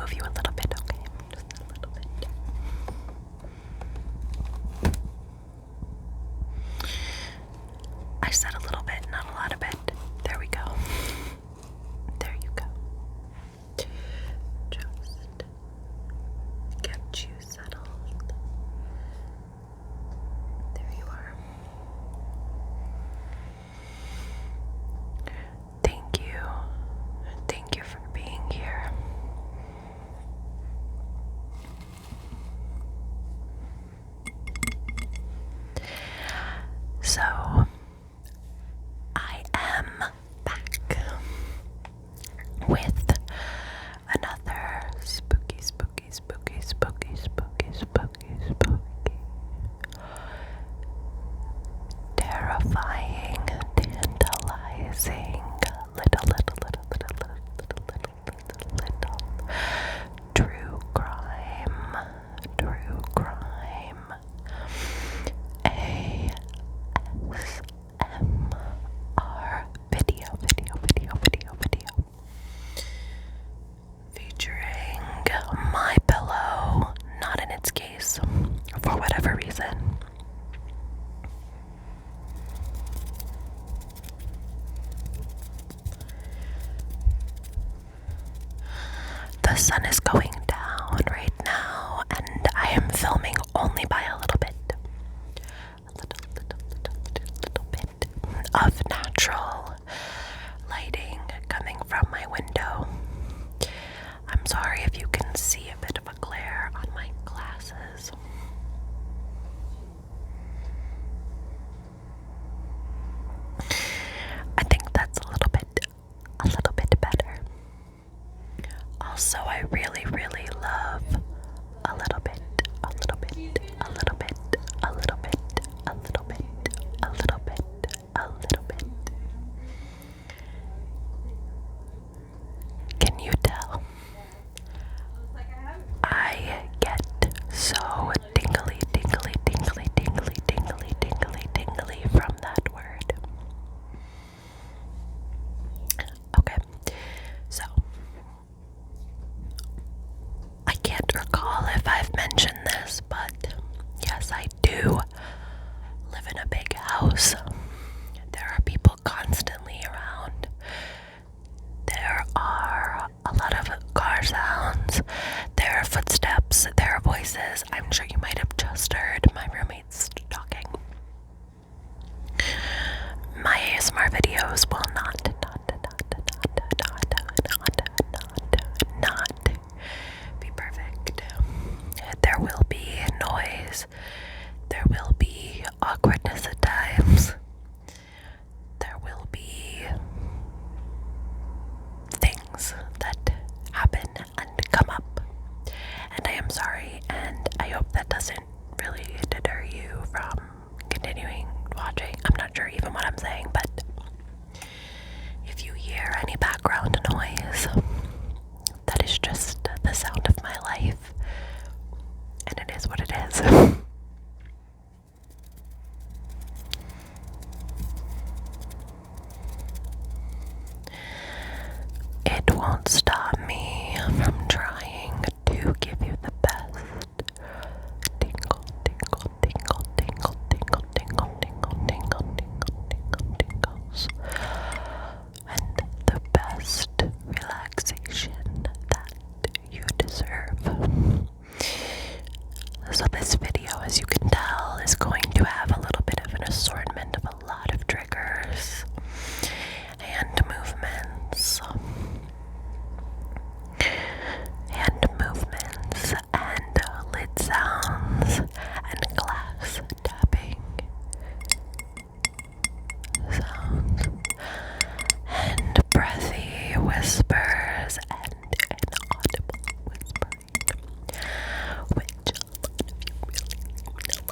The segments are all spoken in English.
move you a little bit, okay? Just a little bit. I said a little bit, not a lot of it. There we go. There you go. Just get you settled. There you are. Thank you. Thank you for being here. So, I am back with another spooky, terrifying, tantalizing, little true crime, ASMR video featuring my pillow, not in its case, for whatever reason. The sun is going down right now, and I am filming only by a little bit. A little bit of natural lighting coming from my window. I'm sorry if you can see a bit of a glare on my glasses. I think that's a little bit better. Also, I really love a little bit. Can you tell? I get so tingly from that word. Okay, so I can't recall if I've mentioned this, but yes, I do live in a big house. There are people constantly around. There are a lot of car sounds. There are footsteps. There are voices. I'm sure you might have just heard my roommates talking. My ASMR videos will not be perfect. There will be noise. There will be awkwardness at times. There will be things that happen and come up. And I am sorry, and I hope that doesn't really deter you from continuing watching. I'm not sure even what I'm saying, but if you hear any background noise, that is just the sound of my life, and it is what it is. It won't stop me from trying to give you the best tingles and the best relaxation that you deserve. So this video, as you can tell, is going to have a little bit of an assortment of a lot of triggers and movements and lid sounds and glass tapping sounds and breathy whispers and inaudible whispering, which a lot of you really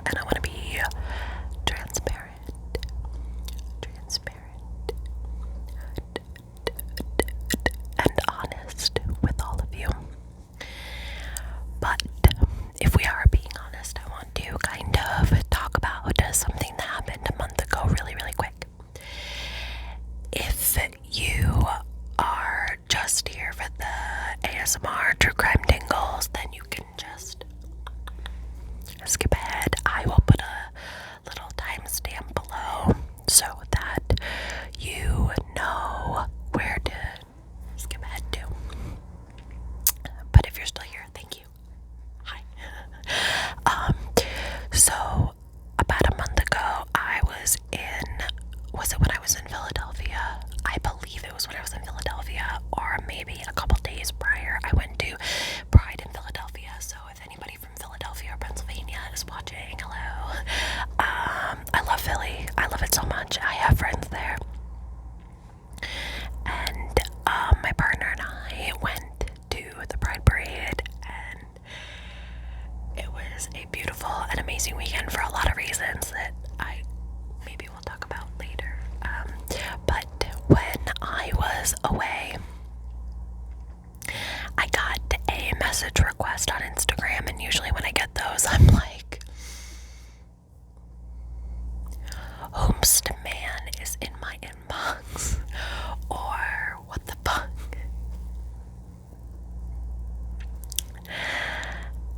and I want to be transparent and honest with all of you. But if we are being honest, I want to kind of talk about something that happened a month ago really, really quick. If you are just here for the ASMR true crime tingles, then you can just skip ahead. I will put a little timestamp below so that you know where to skip ahead to. But if you're still here, thank you. Hi. So about a month ago, was it when I was in Philadelphia? I believe it was when I was in Philadelphia, or maybe a couple days prior. I went to Pride in Philadelphia, so if anybody from Philadelphia or Pennsylvania is watching, hello. I love Philly. I love it so much. I have friends there. And my partner and I went to the Pride Parade, and it was a beautiful and amazing weekend for a lot of reasons that I maybe we'll talk about later. But when I was away, I got a message request on Instagram, and usually when I get those, I'm like, "Whomst man is in my inbox?" or "What the fuck?"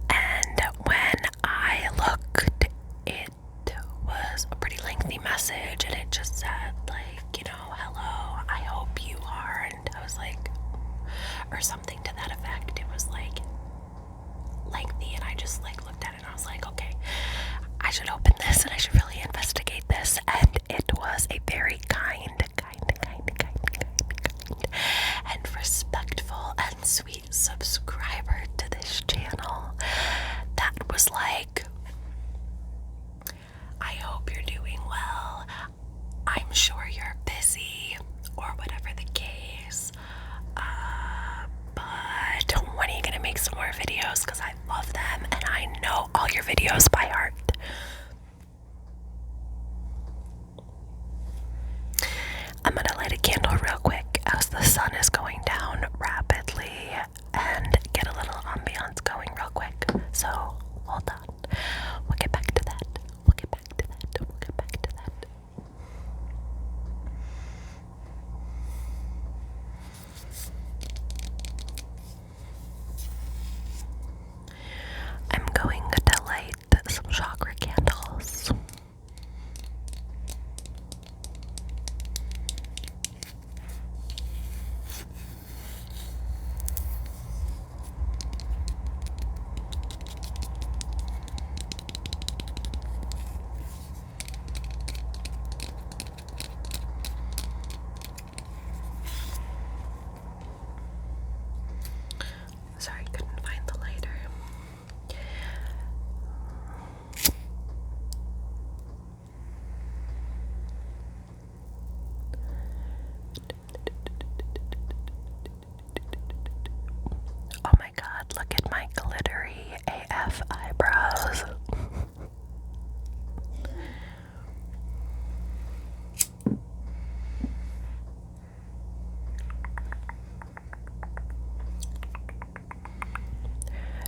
And when I looked, it was a pretty lengthy message, and it just said, like, "Hello, I hope you are," and I was like, or something to that effect. It was like lengthy, and I just like looked at it and I was like, okay, I should open this and I should really investigate this. And it was a very kind and respectful and sweet subscriber to this channel that was like, "I hope you're doing well. I'm sure you're busy," or whatever the case. But when are you gonna make some more videos? Because I love them and I know all your videos by heart. I'm gonna light a candle real quick as the sun is going down rapidly and get a little ambiance going real quick. So hold on. We'll get back to that. I'm going to light some chakra candles. Sorry, couldn't find the lighter. Oh my god, look at my glittery AF eyebrows.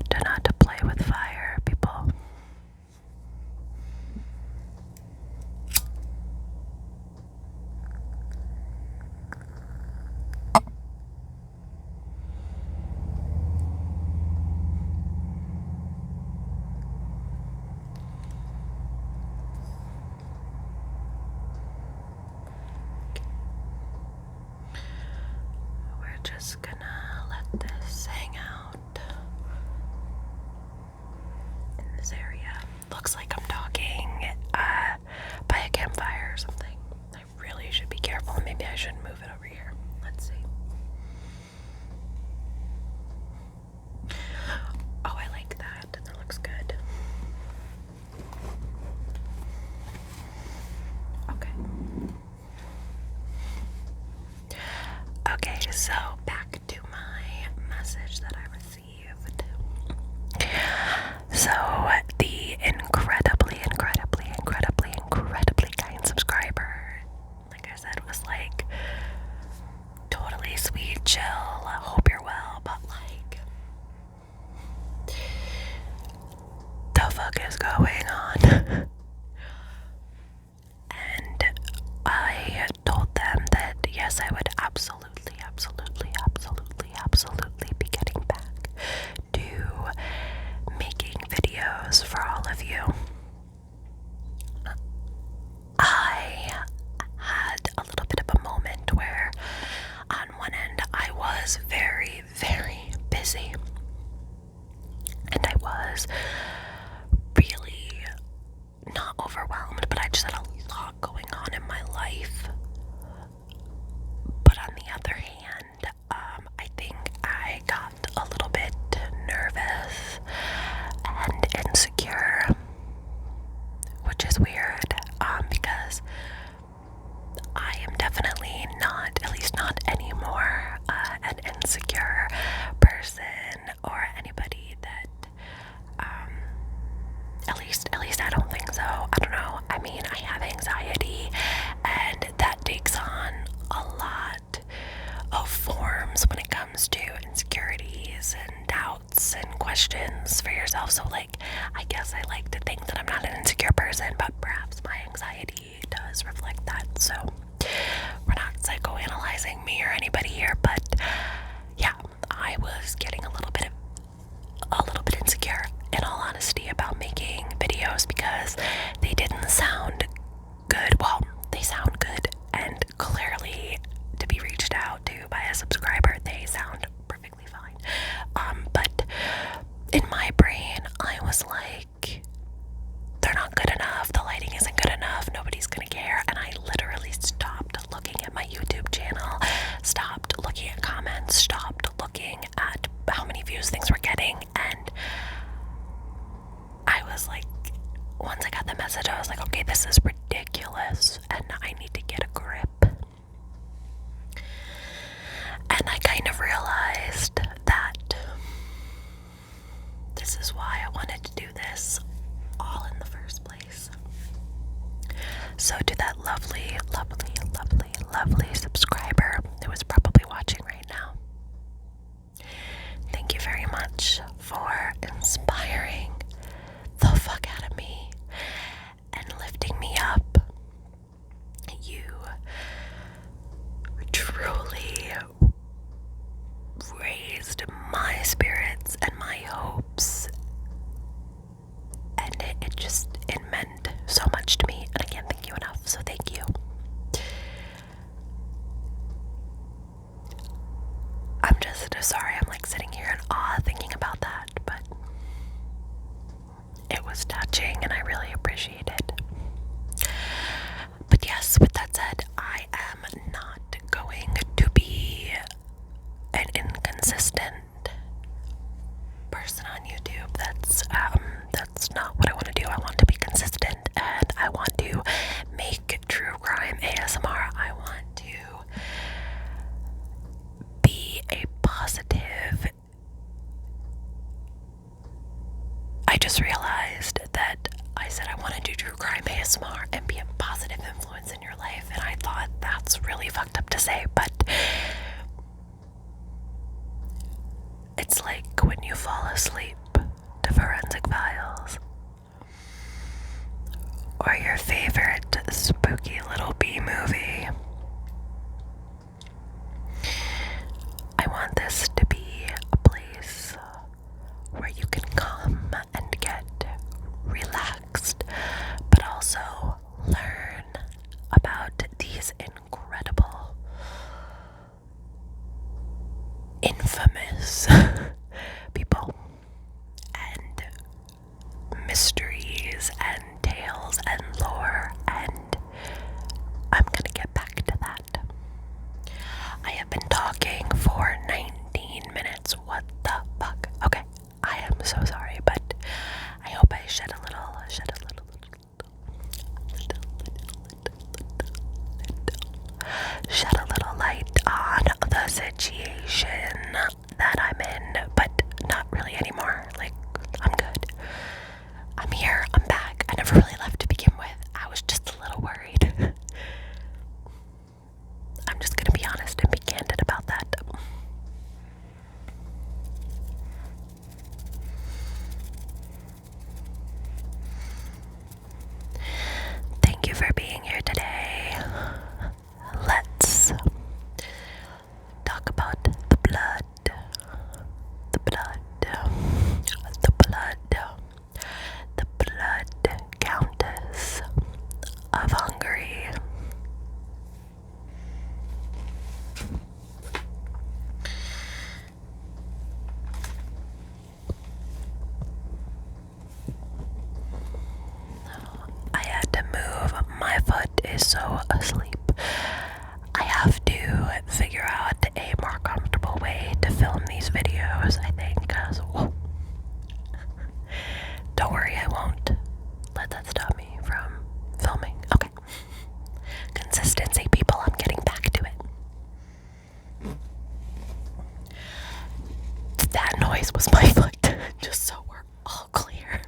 Do not to play with fire, people. We're just gonna let this hang out in this area. Looks like I'm talking by a campfire or something. I really should be careful. Maybe I should move it over here. Let's see. Oh, I like that. That looks good. Okay. Okay, so back to my message that I received. So the incredibly fuck is going on? And I told them that yes, I would absolutely be getting back to making videos for all of you. I had a little bit of a moment where on one end I was very busy, and I was really not overwhelmed, but I just had a lot going on in my life. But on the other hand, I think I got a little bit nervous and insecure, which is weird, because I am definitely not, at least not anymore, an insecure person or anybody that, at least I don't think so. I don't know. I mean, I have anxiety, and that takes on a lot of forms when it comes to insecurities and doubts and questions for yourself. So, like, I guess I like to think that I'm not an insecure person, but perhaps my anxiety does reflect that. So, we're not psychoanalyzing me or anybody here, but yeah, I was getting a little bit insecure, in all honesty, about making videos because they didn't sound good. Well, they sound good, and clearly to be reached out to by a subscriber, they sound perfectly fine. But in my brain, I was like, they're not good enough, the lighting isn't good enough, nobody's gonna care, and I literally stopped looking at my YouTube channel, stopped looking at comments, stopped looking at how many views things were getting, and I was like, once I got the message, I was like, okay, this is ridiculous, and I need to get a grip. And I kind of realized that this is why I wanted to do this all in the first place. So to that lovely subscriber who is probably watching right now, thank you very much for inspiring the fuck out of me and lifting me up. You truly raised my spirits and my hopes, and it meant so much to me, and I can't thank you enough, so thank you. I'm just sorry, I'm like sitting here in awe thinking about that, but it was touching and I really appreciate it. But yes, with that said, I am not going to be an inconsistent person on YouTube. That's not what I want to do. I want to be consistent, and I want to make true crime ASMR. I want to be a positive. I just realized that I said I want to do true crime ASMR and be a positive influence in your life, and I thought that's really fucked up to say, but it's like when you fall asleep to Forensic Files or your favorite spooky little B movie. I want this to be a place where you can come and get relaxed, but also learn about these incredible, infamous people and mysteries and tales and lore, and I'm gonna get back to that. I have been talking for 19 minutes. What the fuck? Okay, I am so sorry, but I hope I shed a little light on the situation that I'm in, but not really anymore. Like, I'm good. I'm here, I'm back. I never really left to begin with. I was just a little worried. I'm just gonna be honest and be candid about that. is so asleep. I have to figure out a more comfortable way to film these videos, I think, because, don't worry, I won't let that stop me from filming. Okay. Consistency, people, I'm getting back to it. That noise was my foot, just so we're all clear.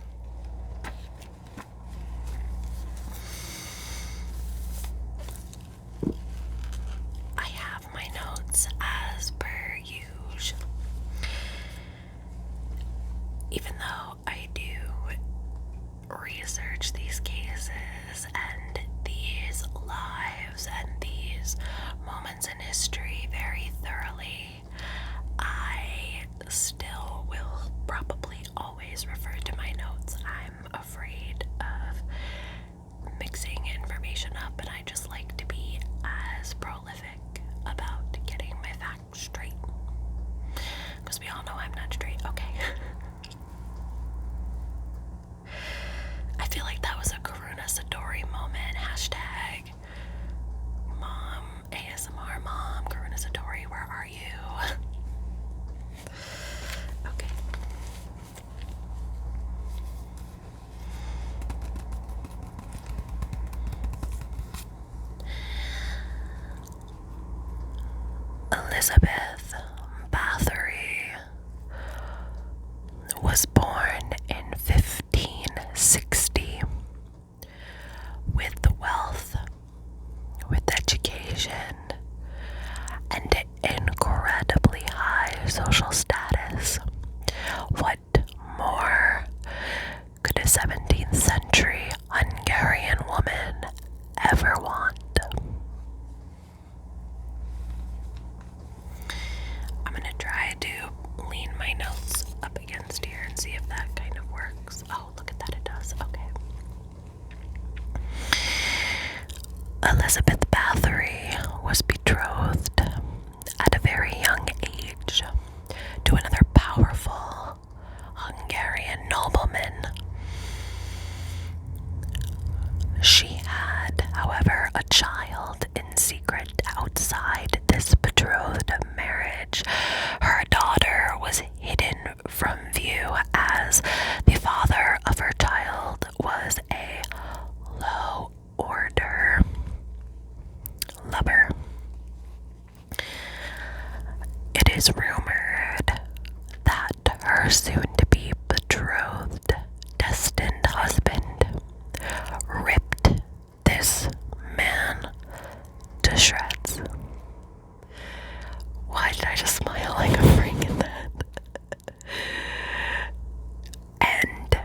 I have my notes as per usual. Even though I do research these cases and these lives and these moments in history very thoroughly, I still will probably always refer to my notes. I'm afraid of mixing information up, and I just like to be as prolific about getting my facts straight. Because we all know I'm not straight, okay? I feel like that was a Karuna Satori moment. Hashtag mom, ASMR mom, Karuna Satori, where are you? Okay. Elizabeth Báthory was born in 1560 with wealth, with education, and incredibly high social status. What more could a 17th century Hungarian woman ever want? I'm gonna try to lean my notes up against here and see if that kind of works. Oh, look at that, it does. Okay. Elizabeth Báthory was betrothed at a very young age to another powerful Hungarian nobleman. She had, however, a child in secret outside this betrothed marriage. Her daughter was hidden from view as the father of her child was a low-order lover. It is rumored that her soon-to-be betrothed, destined husband ripped this man to shreds. Why did I just smile like a freak at that? And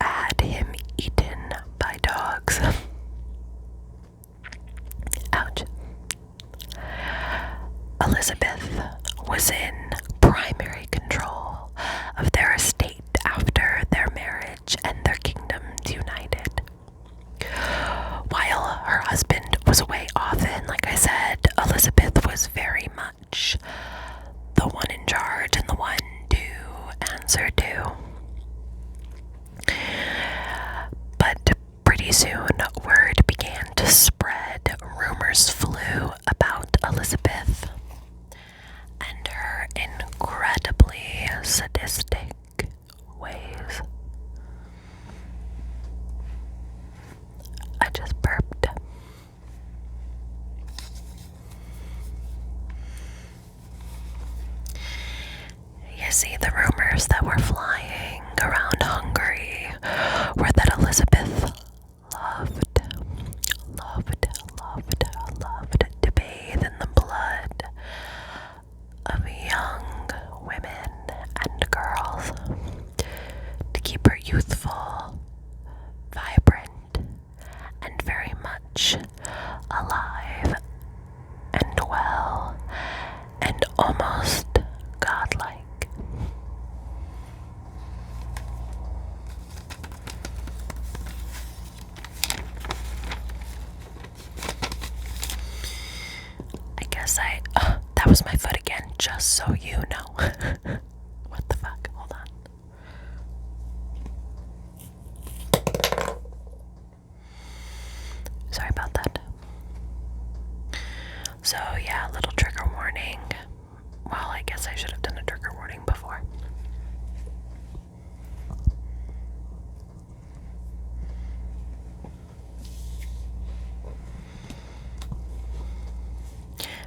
had him eaten by dogs. Ouch. Elizabeth was in primary control of their estate after their marriage and their kingdoms united. While her husband was away often, like I said, Elizabeth was very much the one in charge and the one to answer to. But pretty soon, word began to spread. Rumors flew about Elizabeth and her incredibly sadistic ways. I just burped. You see, the rumors that were flying around Hungary were that Elizabeth loved to bathe in the blood of young women and girls to keep her youthful, vibrant, and very much alive and well and almost godlike. That was my foot again, just so you know. What the fuck? Hold on. Sorry about that. So yeah, a little trigger warning. Well, I guess I should have done a trigger warning before.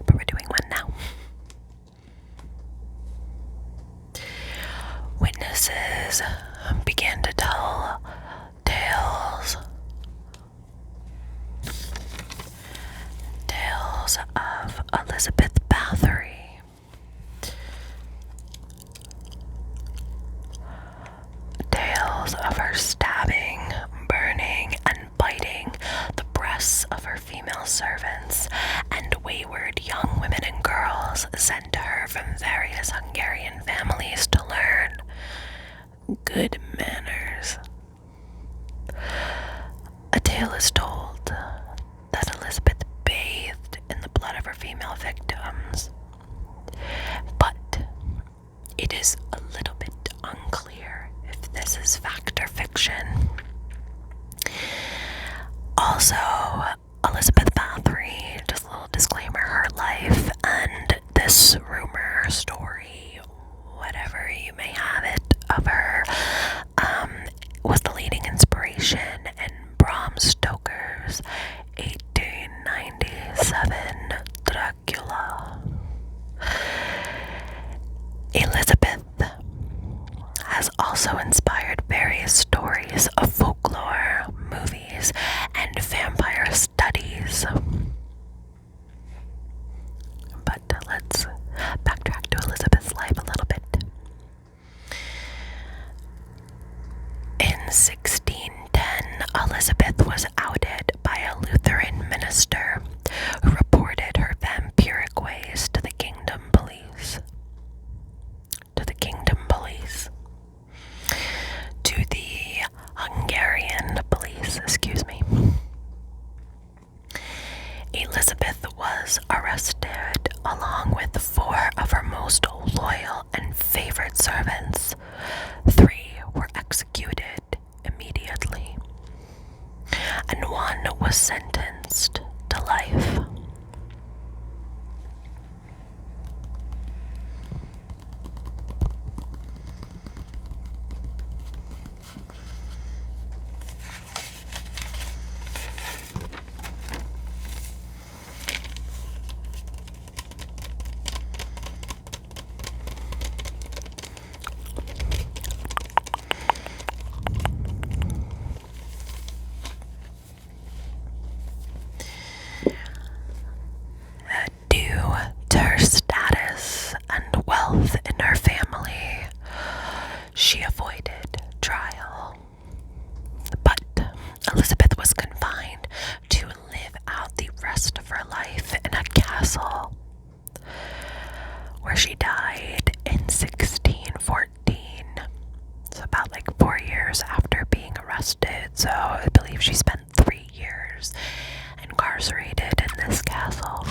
But we're doing one now. Witnesses began to tell tales of Elizabeth Báthory. Tales of her stabbing, burning, and biting the breasts of her female servants and wayward young women and girls sent to her from various Hungarian families to learn good manners. A tale is told that Elizabeth bathed in the blood of her female victims, but it is a little bit unclear if this is fact or fiction. Also, Elizabeth Báthory, just a little disclaimer, her life and this rumor, story, whatever you may have it, of her, was the leading inspiration in Bram Stoker's 1897 Dracula. Elizabeth has also inspired various stories of folklore, movies, and vampire studies. But let's backtrack to Elizabeth's life a little bit. In 1610, Elizabeth was outed by a Lutheran minister who reported her vampiric ways to the kingdom police. To the Hungarian police, excuse me. Elizabeth was arrested along with 4 of her most loyal and favorite servants. 3 were executed immediately, and 1 was sentenced to life. In her family, she avoided trial, but Elizabeth was confined to live out the rest of her life in a castle, where she died in 1614, so about 4 years after being arrested. So I believe she spent 3 years incarcerated in this castle.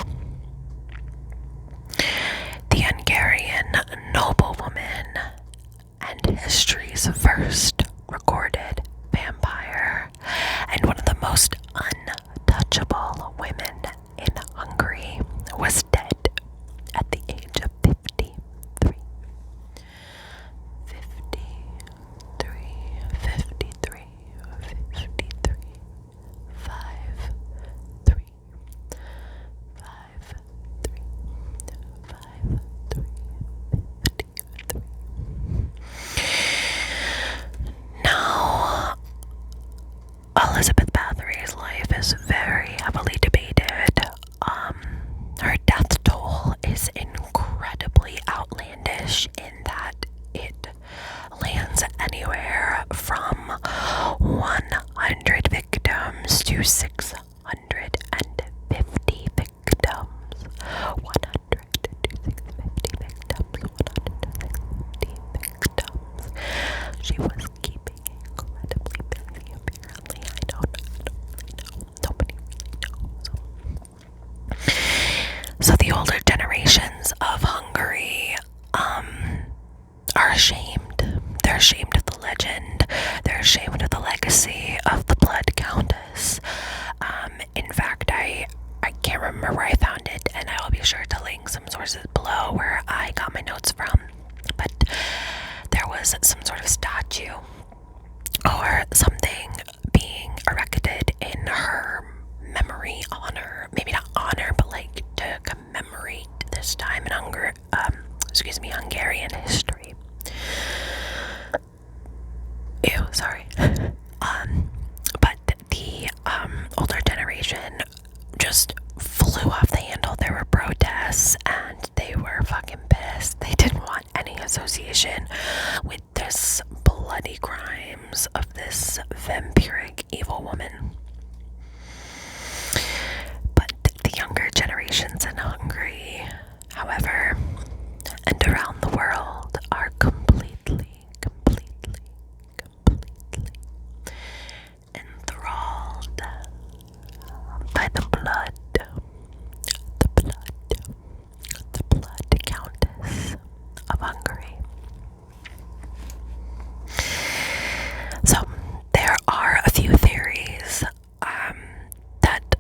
The Hungarian noblewoman and history's first recorded vampire, and one of the most untouchable women in Hungary, was dead at the age of 53. 53. Elizabeth Báthory's life is very heavily debated. Her death toll is incredibly outlandish in that it lands anywhere from 100 victims to 650 victims. 100 to 650 victims. 100 to 650 victims. She was keeping incredibly busy, apparently. I don't really know. Nobody really knows. So the older generations of Hungary are ashamed. They're ashamed of the legend. They're ashamed of the legacy of the Blood Countess. In vampiric evil woman. But the younger generations in Hungary, however, and around the world are completely enthralled by the blood countess of Hungary. So there are a few theories that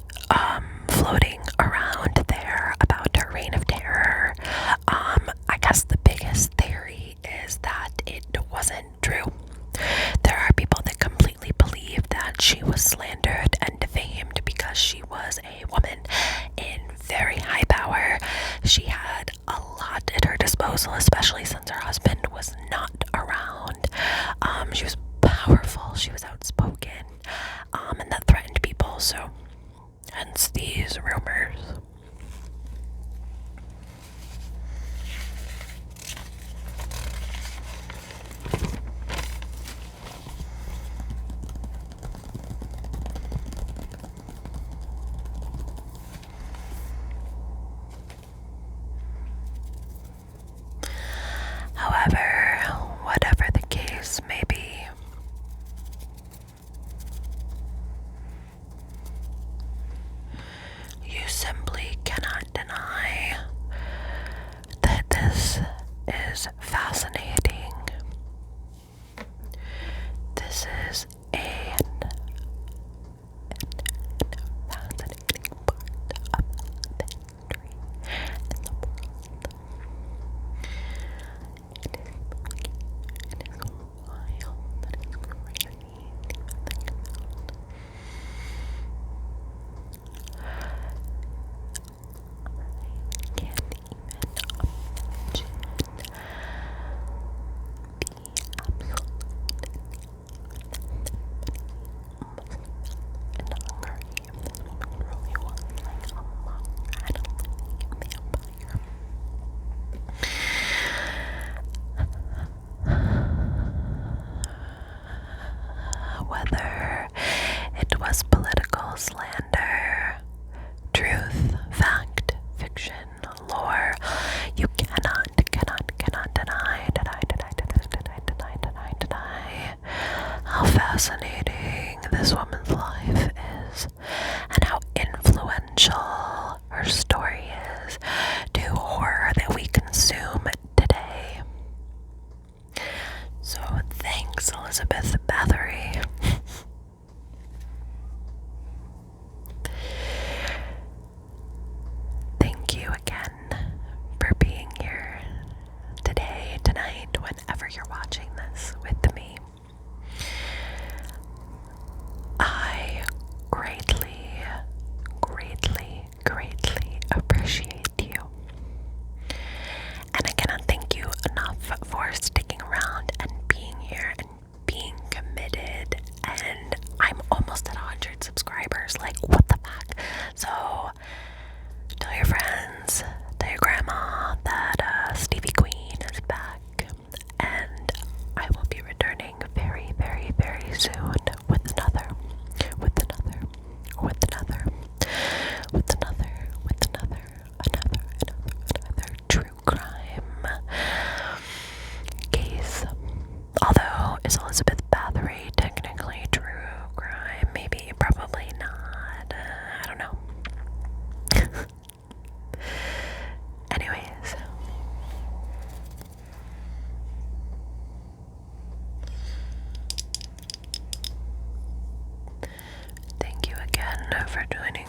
floating around there about her reign of terror. I guess the biggest theory is that it wasn't true. There are people that completely believe that she was slandered and defamed because she was a woman in very high power. She had a lot at her disposal, especially since her husband was not around. She was powerful, she was outspoken, and that threatened people, so hence these rumors. However, whatever the case may be, you simply cannot deny that this is fascinating. This is a fascinating part of the history in the world. It is wild, it is crazy to even think about. I can't even imagine the absolute in Hungary if this woman really was like a monk and a vampire. Whether it was political slander, truth, fact, fiction, lore, you cannot deny how fascinating this woman's life is and how influential her story is to horror that we consume today. So thanks, Elizabeth Báthory. Thank you again for being here today, tonight, whenever you're watching this with me. I greatly appreciate you. And I cannot thank you enough for sticking around and being here and being committed. And I'm almost at 100 subscribers. Like, what the fuck? So tell your friends, tell your grandma that Stevie Queen is back. And I will be returning very soon with another true crime case. Although, is Elizabeth Báthory technically true crime? Maybe, probably not. I don't know. Anyways. Thank you again for joining